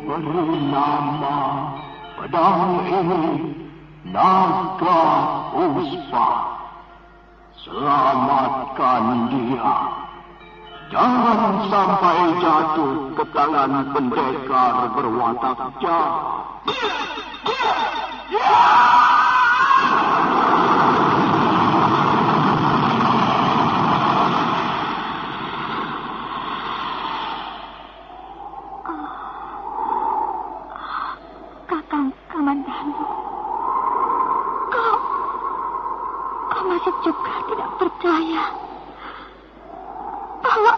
bernama pedang ini Naga Puspa. Selamatkan dia. Jangan sampai jatuh ke tangan pendekar berwatak jahat. Kakang Kamandanu, kau masih juga tidak percaya bahwa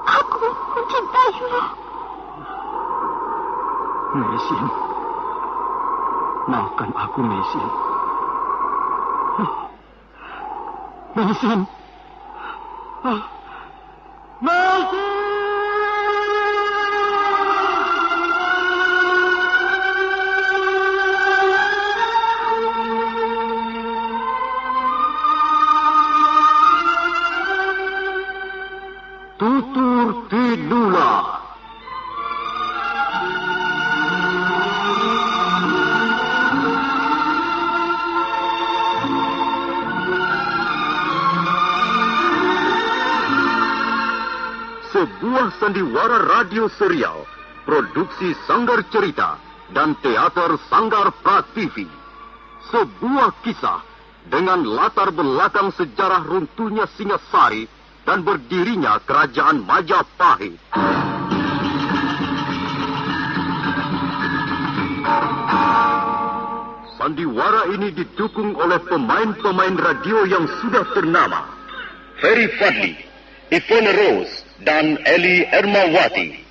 aku mencintaimu. Mesin, maafkan aku, Mesin. Mesin. Mesin! Tutur Tidula. Sebuah sandiwara radio serial, produksi Sanggar Cerita dan Teater Sanggar Prativi. Sebuah kisah dengan latar belakang sejarah runtuhnya Singasari dan berdirinya Kerajaan Majapahit. Sandiwara ini didukung oleh pemain-pemain radio yang sudah ternama. Ferry Fadli, Ivone Rose, dan Eli Ermawati.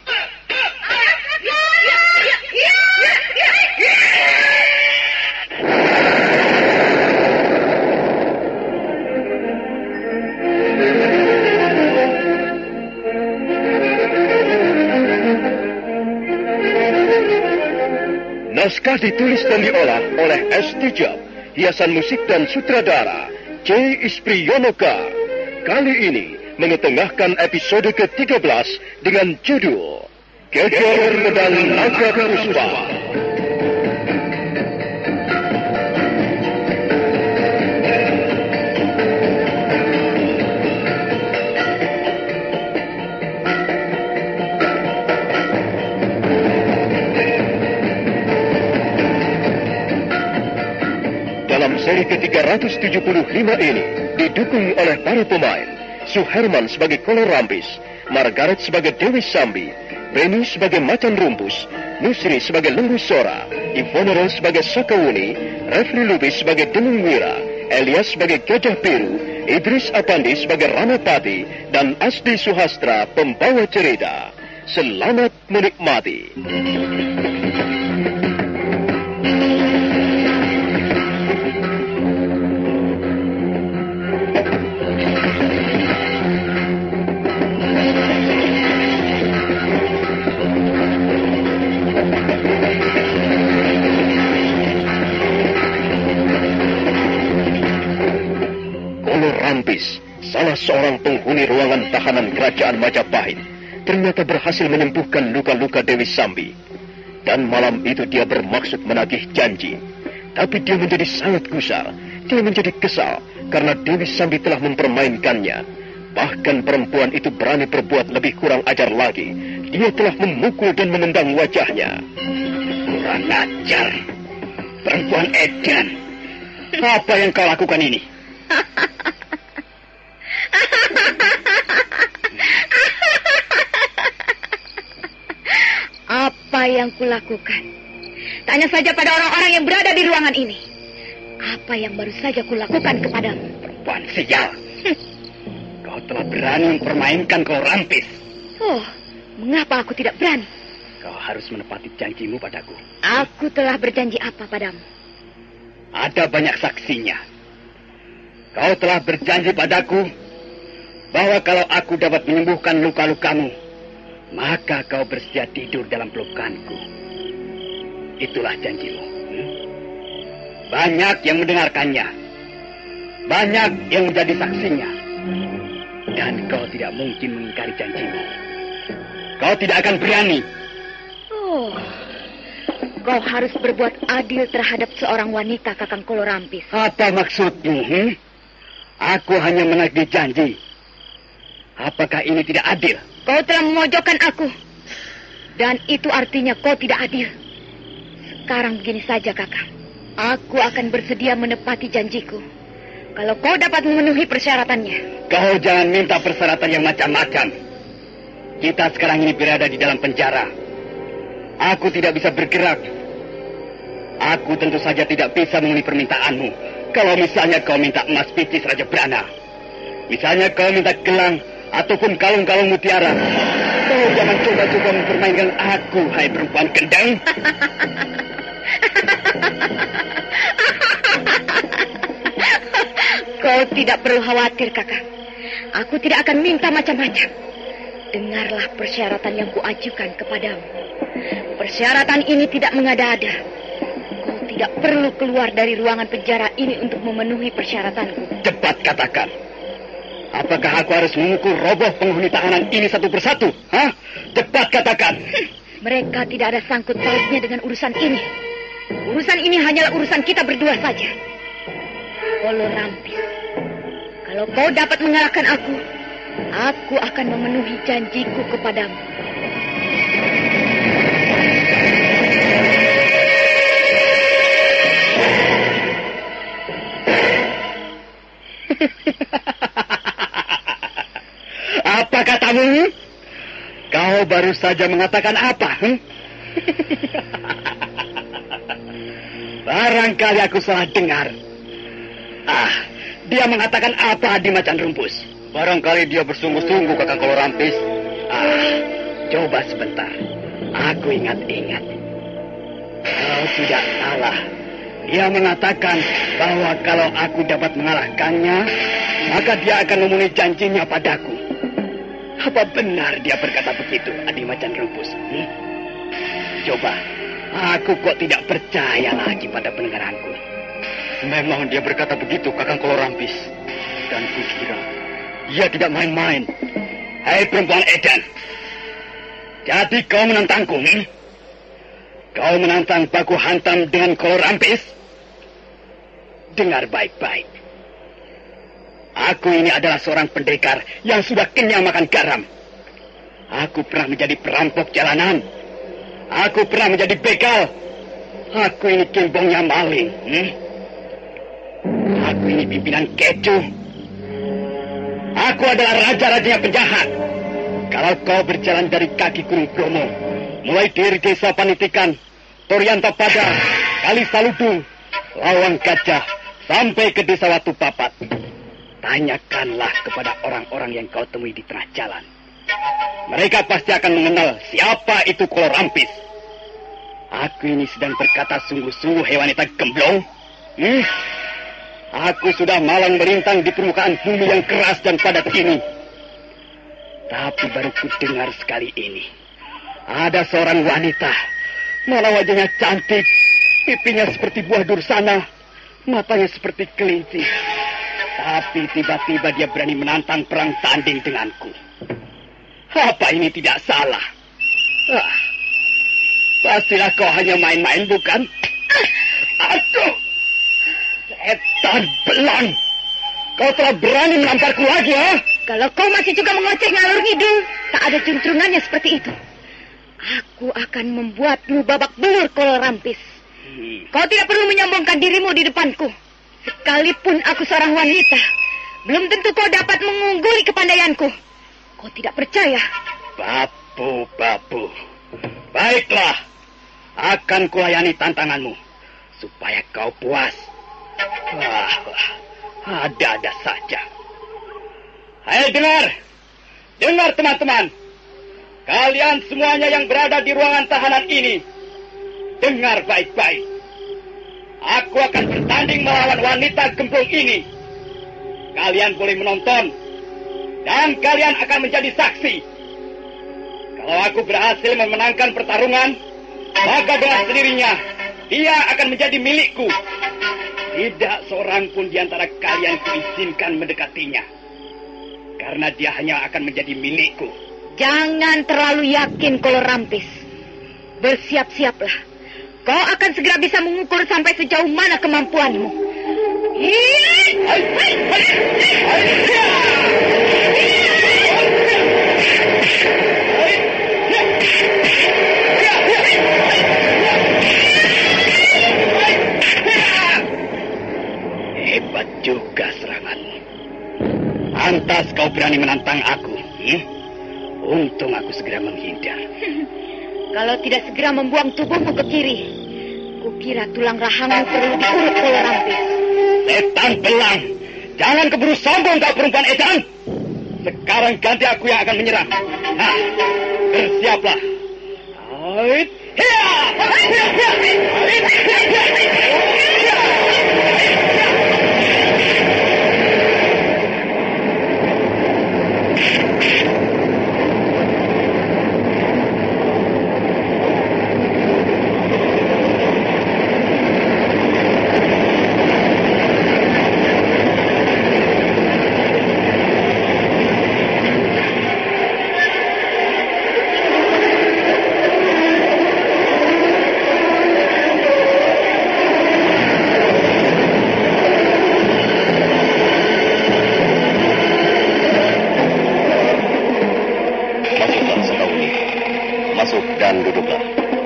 Naskah ditulis dan diolah oleh S. Tijab, hiasan musik dan sutradara C. Ispriyonoka. Kali ini mengetengahkan episode ke-13 dengan judul Kejar Pedang Naga Puspa. Dalam seri ke-375 ini didukung oleh para pemain Suherman sebagai Kolor Rampis, Margaret sebagai Dewi Sambi, Beni sebagai Macan Rumpus, Nusri sebagai Lembu Sora, Ivone Rose sebagai Sakawuni, Refli Lubis sebagai Denung Wira, Elias sebagai Gajah Biru, Idris Apandi sebagai Ranapati, dan Asdi Suhastra pembawa cerita. Selamat menikmati. Rampis, salah seorang penghuni ruangan tahanan Kerajaan Majapahit, ternyata berhasil menyembuhkan luka-luka Dewi Sambi. Dan malam itu dia bermaksud menagih janji. Tapi dia menjadi sangat gusar. Dia menjadi kesal karena Dewi Sambi telah mempermainkannya. Bahkan perempuan itu berani berbuat lebih kurang ajar lagi. Dia telah memukul dan menendang wajahnya. Kurang ajar. Perempuan edan. Apa yang kau lakukan ini? Apa yang kulakukan? Tanya saja pada orang-orang yang berada di ruangan ini. Apa yang baru saja kulakukan kepadamu? Perempuan sial. Kau telah berani mempermainkan Kolor Rampis. Oh, mengapa aku tidak berani? Kau harus menepati janjimu padaku. Aku telah berjanji apa padamu? Ada banyak saksinya. Kau telah berjanji padaku bahwa kalau aku dapat menyembuhkan luka-lukamu, maka kau bersedia tidur dalam pelukanku. Itulah janjimu. Banyak yang mendengarkannya. Banyak yang menjadi saksinya. Dan kau tidak mungkin mengingkari janjimu. kau tidak akan berani. Oh, kau harus berbuat adil terhadap seorang wanita, Kakang Kolorampis. Apa maksudmu? Aku hanya menagih janji. Apakah ini tidak adil? Kau telah memojokkan aku. Dan itu artinya kau tidak adil. Sekarang begini saja, Kakang. Aku akan bersedia menepati janjiku. Kalau kau dapat memenuhi persyaratannya. Kau jangan minta persyaratan yang macam-macam. Kita sekarang ini berada di dalam penjara. Aku tidak bisa bergerak. Aku tentu saja tidak bisa memenuhi permintaanmu. Kalau misalnya kau minta emas picis Raja Brana. Misalnya kau minta gelang ataupun kalung-kalung mutiara. Kau jangan coba-coba mempermainkan aku, hai perempuan kendang. Kau tidak perlu khawatir, Kakang. Aku tidak akan minta macam-macam. Dengarlah persyaratan yang kuajukan kepadamu. Persyaratan ini tidak mengada-ada. Kau tidak perlu keluar dari ruangan penjara ini untuk memenuhi persyaratanku. Cepat katakan. Apakah aku harus memukul roboh penghuni tahanan ini satu persatu? Hah? Cepat katakan. Mereka tidak ada sangkut pautnya dengan urusan ini. Urusan ini hanyalah urusan kita berdua saja. Kolorampis, kalau kau dapat mengalahkan aku akan memenuhi janjiku kepadamu. Apa katamu? Kau baru saja mengatakan apa? Barangkali aku salah dengar. Dia mengatakan apa di Macan Rumpus? Barangkali dia bersungguh-sungguh, Kakang Kolorampis. Coba sebentar. Aku ingat-ingat. Kau tidak salah. Dia mengatakan bahwa kalau aku dapat mengalahkannya, maka dia akan memenuhi janjinya padaku. Apa benar dia berkata begitu, Adi Macan Rumpus? Coba, aku kok tidak percaya lagi pada pendengaranku. Memang dia berkata begitu, Kakang Kolorampis. Dan kukira dia tidak main-main. Hai perempuan edan. Jadi kau menantangku, Kau menantang baku hantam dengan Kolorampis? Dengar baik-baik. Aku ini adalah seorang pendekar yang sudah kenyang makan garam. Aku pernah menjadi perampok jalanan. Aku pernah menjadi begal. Aku ini kimbongnya maling. Aku ini pimpinan keju. Aku adalah raja-rajanya penjahat. Kalau kau berjalan dari kaki Gunung Bromo, mulai dari desa Panitikan, Torianto Pada, Kali Saludu, Lawang Gajah, sampai ke desa Watu Papat, tanyakanlah kepada orang-orang yang kau temui di tengah jalan. Mereka pasti akan mengenal siapa itu Kolorampis. Aku ini sedang berkata sungguh-sungguh, hei wanita gemblong. Aku sudah malang melintang di permukaan bumi yang keras dan padat ini. Tapi baru ku dengar sekali ini. Ada seorang wanita. Malah wajahnya cantik. Pipinya seperti buah dursana. Matanya seperti kelinci. Tapi tiba-tiba dia berani menantang perang tanding denganku. Apa ini tidak salah? Pastilah kau hanya main-main, bukan? Aduh! Setan belang! Kau telah berani menamparku lagi, ha? Kalau kau masih juga mengoceh ngalur ngidul, tak ada juntrungannya seperti itu. Aku akan membuatmu babak belur, Kolorampis. Kau tidak perlu menyombongkan dirimu di depanku. Sekalipun aku seorang wanita, belum tentu kau dapat mengungguli kepandaianku. Kau tidak percaya? Babu. Baiklah, akan kulayani tantanganmu supaya kau puas. Ada-ada saja. Hai, dengar teman-teman. Kalian semuanya yang berada di ruangan tahanan ini, dengar baik-baik. Aku akan bertanding melawan wanita gemblong ini. Kalian boleh menonton, dan kalian akan menjadi saksi. Kalau aku berhasil memenangkan pertarungan, maka dengan sendirinya dia akan menjadi milikku. Tidak seorang pun di antara kalian kuizinkan mendekatinya. Karena dia hanya akan menjadi milikku. Jangan terlalu yakin kalau Rampis. Bersiap-siaplah. Kau akan segera bisa mengukur sampai sejauh mana kemampuanmu. Hebat juga seranganmu. Pantas kau berani menantang aku. Untung aku segera menghindar. Kalau tidak segera membuang tubuhmu ke kiri, kukira tulang rahangmu perlu diurut oleh Rampis. Setan belang, jangan keburu sombong kau perempuan edan. Sekarang ganti aku yang akan menyerang. Nah, bersiaplah. Ait,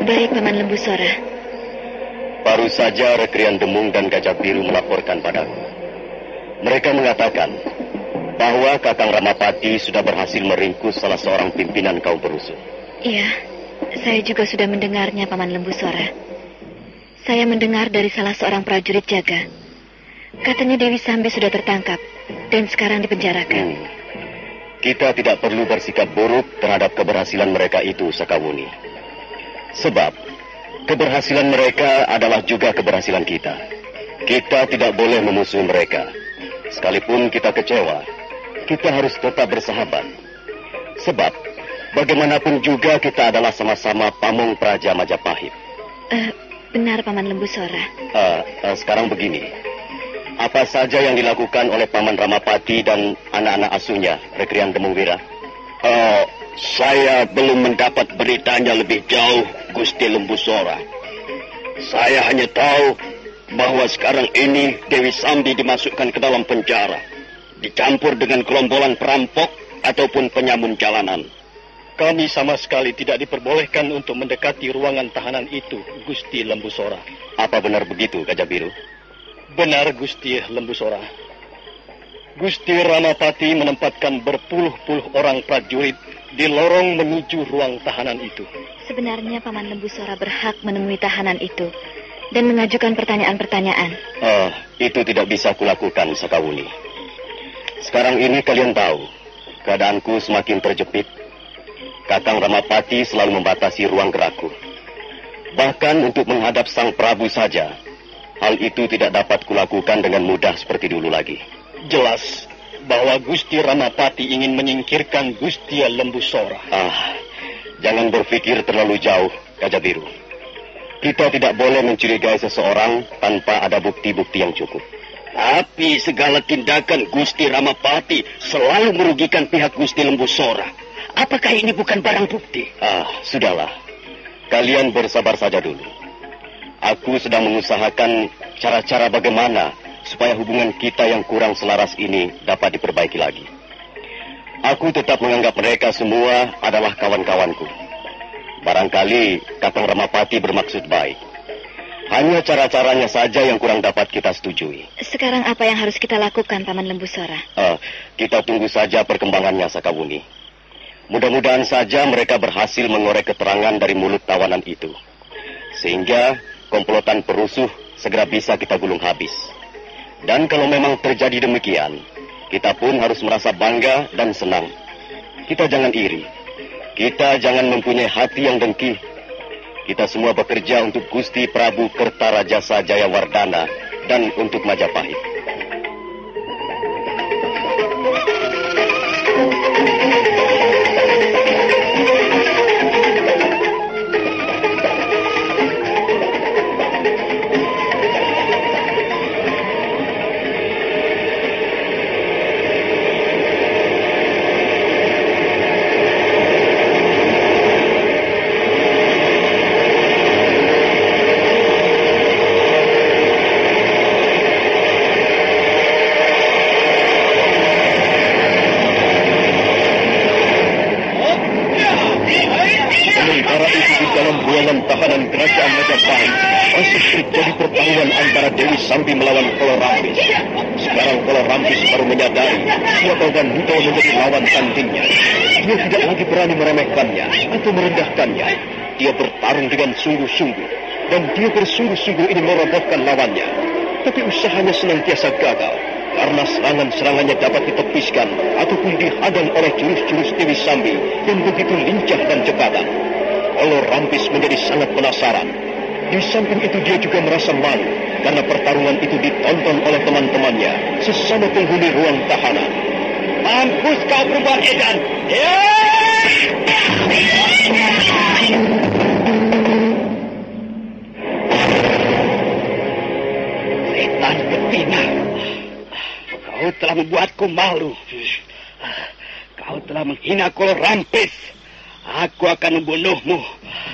Baik, Paman Lembu Sora. Baru saja Rekrian Demung dan Gajah Biru melaporkan padaku. Mereka mengatakan bahwa Kakang Ramapati sudah berhasil meringkus salah seorang pimpinan kaum perusuh. Iya, saya juga sudah mendengarnya, Paman Lembu Sora. Saya mendengar dari salah seorang prajurit jaga. Katanya Dewi Sambi sudah tertangkap dan sekarang dipenjarakan. Kita tidak perlu bersikap buruk terhadap keberhasilan mereka itu, Sakawuni. Sebab keberhasilan mereka adalah juga keberhasilan kita. Kita tidak boleh memusuhi mereka. Sekalipun kita kecewa, kita harus tetap bersahabat. Sebab bagaimanapun juga kita adalah sama-sama pamong Praja Majapahit. Benar, Paman Lembu Sora. Sekarang begini. Apa saja yang dilakukan oleh Paman Ramapati dan anak-anak asuhnya, Rekrian Demung Wira? Saya belum mendapat beritanya lebih jauh, Gusti Lembu Sora. Saya hanya tahu bahwa sekarang ini Dewi Sambi dimasukkan ke dalam penjara, dicampur dengan gerombolan perampok ataupun penyamun jalanan. Kami sama sekali tidak diperbolehkan untuk mendekati ruangan tahanan itu, Gusti Lembu Sora. Apa benar begitu, Gajah Biru? Benar, Gusti Lembu Sora. Gusti Ramapati menempatkan berpuluh-puluh orang prajurit di lorong menuju ruang tahanan itu. Sebenarnya Paman Lembu Sora berhak menemui tahanan itu dan mengajukan pertanyaan-pertanyaan. Itu tidak bisa kulakukan, Sakawuni. Sekarang ini kalian tahu, keadaanku semakin terjepit. Kakang Ramapati selalu membatasi ruang gerakku. Bahkan untuk menghadap Sang Prabu saja, hal itu tidak dapat kulakukan dengan mudah seperti dulu lagi. Jelas bahwa Gusti Ramapati ingin menyingkirkan Gusti Lembu Sora. Jangan berpikir terlalu jauh, Gajah Biru. Kita tidak boleh mencurigai seseorang tanpa ada bukti-bukti yang cukup. Tapi segala tindakan Gusti Ramapati selalu merugikan pihak Gusti Lembu Sora. Apakah ini bukan barang bukti? Sudahlah. Kalian bersabar saja dulu. Aku sedang mengusahakan cara-cara bagaimana supaya hubungan kita yang kurang selaras ini dapat diperbaiki lagi. Aku tetap menganggap mereka semua adalah kawan-kawanku. Barangkali Kakang Ramapati bermaksud baik. Hanya cara-caranya saja yang kurang dapat kita setujui. Sekarang apa yang harus kita lakukan, Paman Lembu Sora? Kita tunggu saja perkembangannya, Sakawuni. Mudah-mudahan saja mereka berhasil mengorek keterangan dari mulut tawanan itu. Sehingga komplotan perusuh segera bisa kita gulung habis. Dan kalau memang terjadi demikian, kita pun harus merasa bangga dan senang. Kita jangan iri. Kita jangan mempunyai hati yang dengki. Kita semua bekerja untuk Gusti Prabu Kertarajasa Jayawardana dan untuk Majapahit. Majapahit masih terjadi pertarungan antara Dewi Sambi melawan Kolorambis. Sekarang Kolorambis baru menyadari siapa wanita yang menjadi lawan tandingnya. Dia tidak lagi berani meremehkannya atau merendahkannya. Dia bertarung dengan sungguh-sungguh, dan dia bersungguh-sungguh ingin merobohkan lawannya. Tapi usahanya senantiasa gagal, karena serangan-serangannya dapat ditepiskan ataupun dihadang oleh jurus-jurus Dewi Sambi yang begitu lincah dan cekatan. Kolorambis menjadi sangat penasaran. Di samping itu dia juga merasa malu karena pertarungan itu ditonton oleh teman-temannya, sesama penghuni ruang tahanan. Mampus kau perempuan edan! Setan betina! Kau telah membuatku malu. Kau telah menghina Kolorambis. Aku akan membunuhmu.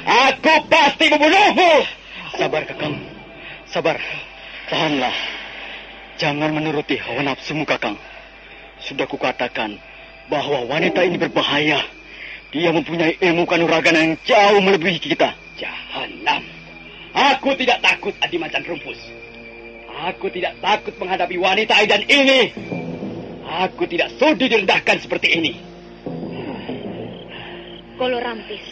Aku pasti membunuhmu. Sabar, Kakang. Sabar. Tahanlah. Jangan menuruti hawa nafsumu, Kakang. Sudah kukatakan bahwa wanita ini berbahaya. Dia mempunyai ilmu kanuragan yang jauh melebihi kita. Jahanam. Aku tidak takut Adimacan Rumpus. Aku tidak takut menghadapi wanita edan ini. Aku tidak sudi direndahkan seperti ini. Kolorambis,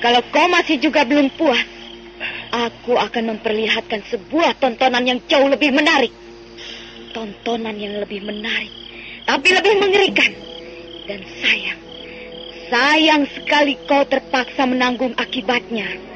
kalau kau masih juga belum puas, aku akan memperlihatkan sebuah tontonan yang jauh lebih menarik. Tontonan yang lebih menarik, tapi lebih mengerikan. Dan sayang sekali kau terpaksa menanggung akibatnya.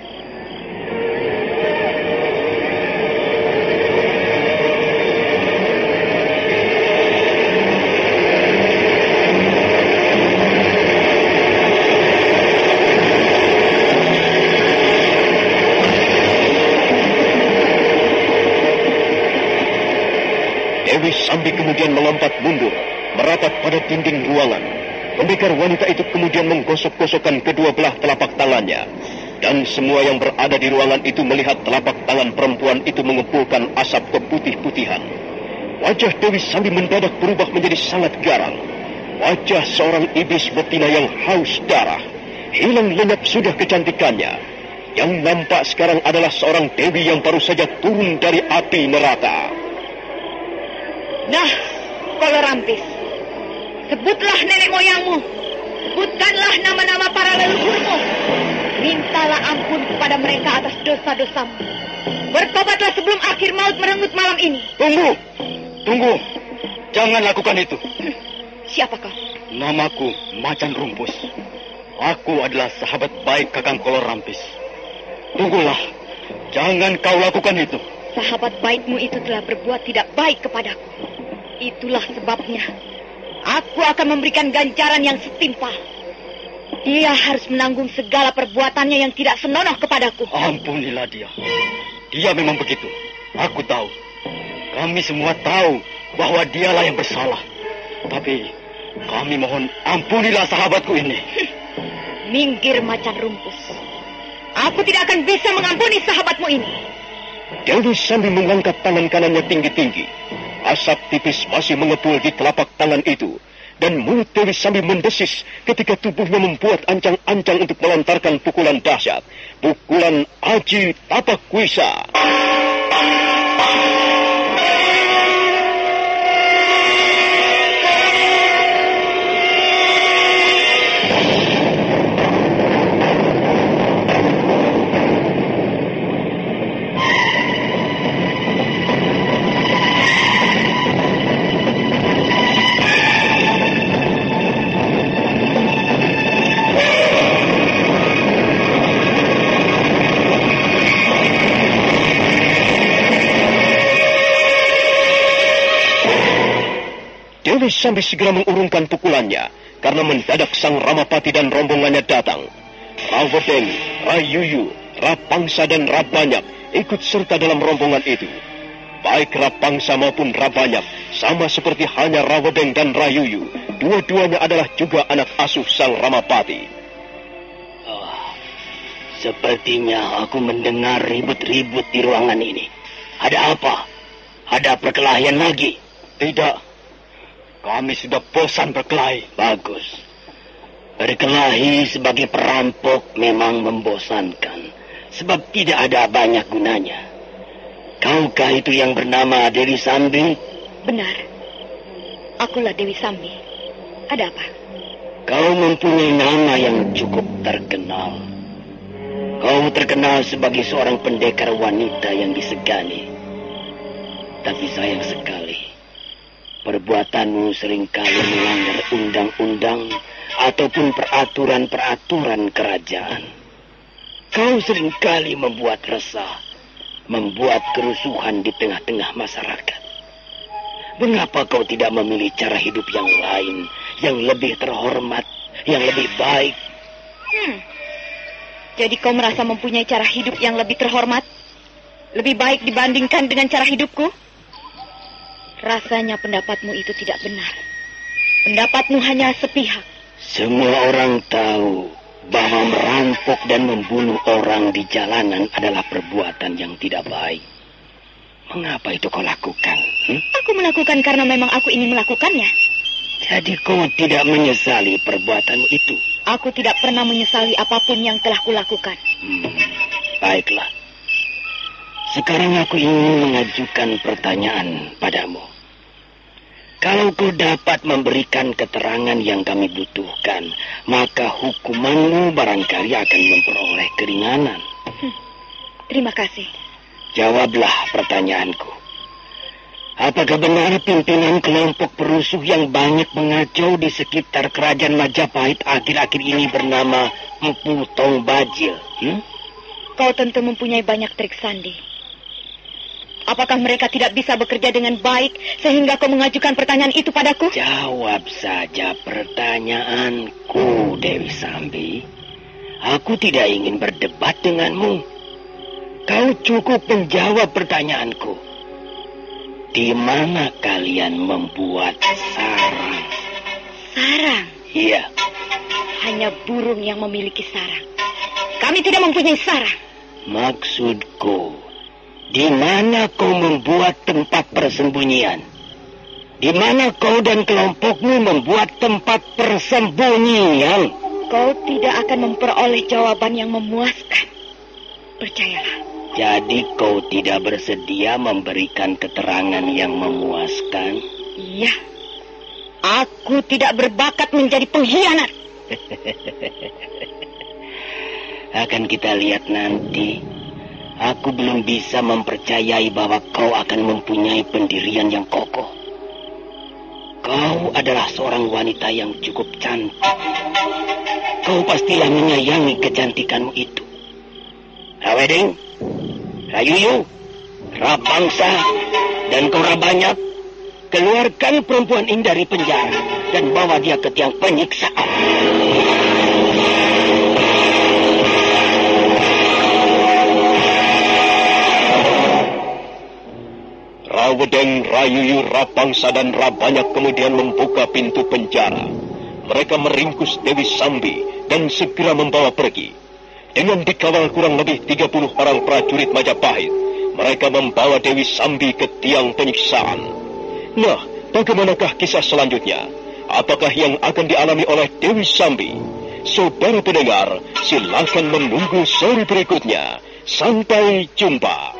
Dewi Sambi kemudian melompat mundur, merapat pada dinding ruangan. Pendekar wanita itu kemudian menggosok-gosokkan kedua belah telapak tangannya. Dan semua yang berada di ruangan itu melihat telapak tangan perempuan itu mengepulkan asap keputih-putihan. Wajah Dewi Sambi mendadak berubah menjadi sangat garang. Wajah seorang iblis betina yang haus darah. Hilang lenyap sudah kecantikannya. Yang nampak sekarang adalah seorang dewi yang baru saja turun dari api neraka. Nah, Kolorambis, sebutlah nenek moyangmu. Sebutkanlah nama-nama para leluhurmu. Mintalah ampun kepada mereka atas dosa-dosamu. Bertobatlah sebelum akhir maut merenggut malam ini. Tunggu. Jangan lakukan itu. Siapa kau? Namaku Macan Rumpus. Aku adalah sahabat baik Kakang Kolorambis. Tunggulah. Jangan kau lakukan itu. Sahabat baikmu itu telah berbuat tidak baik kepadaku. Itulah sebabnya aku akan memberikan ganjaran yang setimpal. Dia harus menanggung segala perbuatannya yang tidak senonoh kepadaku. Ampunilah dia. Dia memang begitu. Aku tahu. Kami semua tahu bahwa dialah yang bersalah. Tapi kami mohon ampunilah sahabatku ini. Minggir, Macan Rumpus. Aku tidak akan bisa mengampuni sahabatmu ini. Dewi Sambi mengangkat tangan kanannya tinggi-tinggi. Asap tipis masih mengepul di telapak tangan itu. Dan mulut Dewi Sambi mendesis ketika tubuhnya membuat ancang-ancang untuk melontarkan pukulan dahsyat. Pukulan Aji Tapak Wisa. Dewi Sambi segera mengurungkan pukulannya, karena mendadak sang Ramapati dan rombongannya datang. Rawedeng, Rayuyu, Rapangsa dan Rabanyak ikut serta dalam rombongan itu. Baik Rapangsa maupun Rabanyak, sama seperti hanya Rawedeng dan Rayuyu, dua-duanya adalah juga anak asuh sang Ramapati. Sepertinya aku mendengar ribut-ribut di ruangan ini. Ada apa? Ada perkelahian lagi? Tidak. Kami sudah bosan berkelahi. Bagus. Berkelahi sebagai perampok memang membosankan. sebab tidak ada banyak gunanya. Kaukah itu yang bernama Dewi Sambi? Benar. Akulah Dewi Sambi. Ada apa? Kau mempunyai nama yang cukup terkenal. Kau terkenal sebagai seorang pendekar wanita yang disegani. Tapi sayang sekali, perbuatanmu seringkali melanggar undang-undang ataupun peraturan-peraturan kerajaan. Kau seringkali membuat resah, membuat kerusuhan di tengah-tengah masyarakat. Mengapa kau tidak memilih cara hidup yang lain, yang lebih terhormat, yang lebih baik? Jadi kau merasa mempunyai cara hidup yang lebih terhormat? Lebih baik dibandingkan dengan cara hidupku? Rasanya pendapatmu itu tidak benar. Pendapatmu hanya sepihak. Semua orang tahu bahwa merampok dan membunuh orang di jalanan adalah perbuatan yang tidak baik. Mengapa itu kau lakukan? Aku melakukan karena memang aku ingin melakukannya. Jadi kau tidak menyesali perbuatanmu itu? Aku tidak pernah menyesali apapun yang telah kulakukan. Baiklah. Sekarang aku ingin mengajukan pertanyaan padamu. Kalau kau dapat memberikan keterangan yang kami butuhkan, maka hukumanmu barangkali akan memperoleh keringanan. Terima kasih. Jawablah pertanyaanku. Apakah benar pimpinan kelompok perusuh yang banyak mengacau di sekitar kerajaan Majapahit akhir-akhir ini bernama Empu Tong Bajil? Kau tentu mempunyai banyak trik sandi. Apakah mereka tidak bisa bekerja dengan baik sehingga kau mengajukan pertanyaan itu padaku? Jawab saja pertanyaanku, Dewi Sambi. Aku tidak ingin berdebat denganmu. Kau cukup menjawab pertanyaanku. Di mana kalian membuat sarang? Sarang? Iya. Hanya burung yang memiliki sarang. Kami tidak mempunyai sarang. Maksudku, di mana kau membuat tempat persembunyian? Di mana kau dan kelompokmu membuat tempat persembunyian? Kau tidak akan memperoleh jawaban yang memuaskan. Percayalah. Jadi kau tidak bersedia memberikan keterangan yang memuaskan? Iya. Aku tidak berbakat menjadi pengkhianat. Akan kita lihat nanti. Aku belum bisa mempercayai bahwa kau akan mempunyai pendirian yang kokoh. Kau adalah seorang wanita yang cukup cantik. Kau pastilah menyayangi kecantikanmu itu. Raweding, Rayuyu, Rabangsa, dan kau Rabanyak, keluarkan perempuan ini dari penjara dan bawa dia ke tiang penyiksaan. Rawedeng, Rayuyu, Rabangsa, dan Rabanyak kemudian membuka pintu penjara. Mereka meringkus Dewi Sambi dan segera membawa pergi. Dengan dikawal kurang lebih 30 orang prajurit Majapahit, mereka membawa Dewi Sambi ke tiang penyiksaan. Nah, bagaimanakah kisah selanjutnya? Apakah yang akan dialami oleh Dewi Sambi? Saudara pendengar, silakan menunggu seri berikutnya. Sampai jumpa.